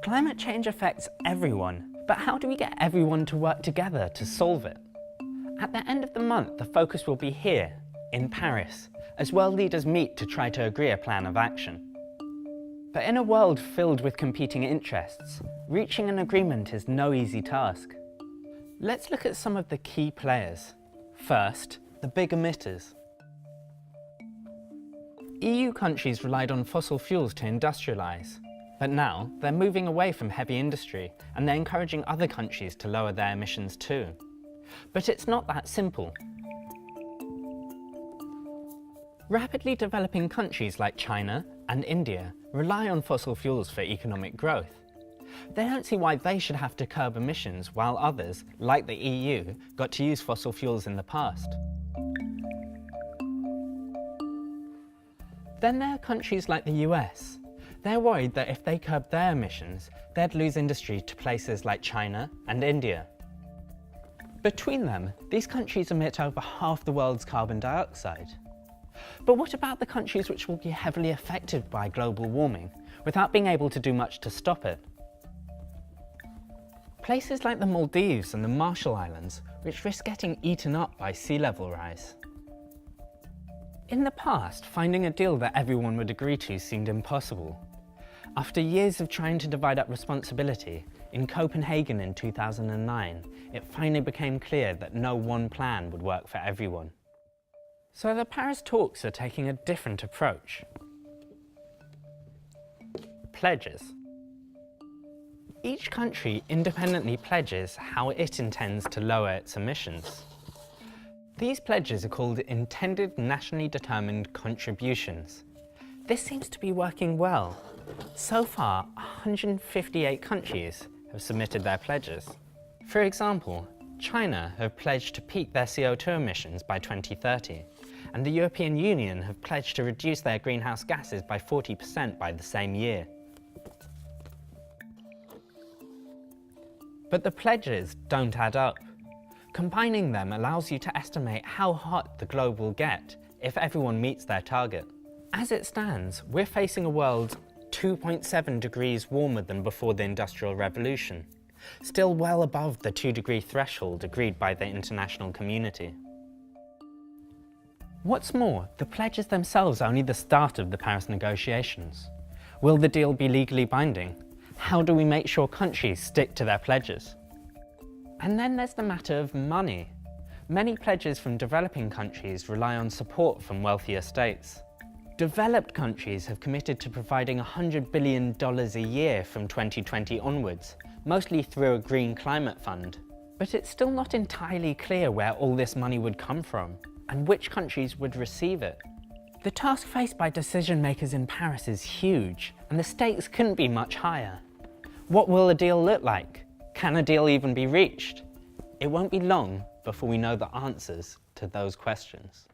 Climate change affects everyone, but how do we get everyone to work together to solve it? At the end of the month, the focus will be here, in Paris, as world leaders meet to try to agree a plan of action. But in a world filled with competing interests, reaching an agreement is no easy task. Let's look at some of the key players. First, the big emitters. EU countries relied on fossil fuels to industrialise, but now they're moving away from heavy industry and they're encouraging other countries to lower their emissions too. But it's not that simple. Rapidly developing countries like China and India rely on fossil fuels for economic growth. They don't see why they should have to curb emissions while others, like the EU, got to use fossil fuels in the past. Then there are countries like the US. They're worried that if they curb their emissions, they'd lose industry to places like China and India. Between them, these countries emit over half the world's carbon dioxide. But what about the countries which will be heavily affected by global warming, without being able to do much to stop it? Places like the Maldives and the Marshall Islands, which risk getting eaten up by sea level rise. In the past, finding a deal that everyone would agree to seemed impossible. After years of trying to divide up responsibility, in Copenhagen in 2009, it finally became clear that no one plan would work for everyone. So the Paris talks are taking a different approach. Pledges. Each country independently pledges how it intends to lower its emissions. These pledges are called Intended Nationally Determined Contributions. This seems to be working well. So far, 158 countries have submitted their pledges. For example, China have pledged to peak their CO2 emissions by 2030, and the European Union have pledged to reduce their greenhouse gases by 40% by the same year. But the pledges don't add up. Combining them allows you to estimate how hot the globe will get if everyone meets their target. As it stands, we're facing a world 2.7 degrees warmer than before the Industrial Revolution, still well above the 2-degree threshold agreed by the international community. What's more, the pledges themselves are only the start of the Paris negotiations. Will the deal be legally binding? How do we make sure countries stick to their pledges? And then there's the matter of money. Many pledges from developing countries rely on support from wealthier states. Developed countries have committed to providing $100 billion a year from 2020 onwards, mostly through a green climate fund. But it's still not entirely clear where all this money would come from, and which countries would receive it. The task faced by decision makers in Paris is huge, and the stakes couldn't be much higher. What will a deal look like? Can a deal even be reached? It won't be long before we know the answers to those questions.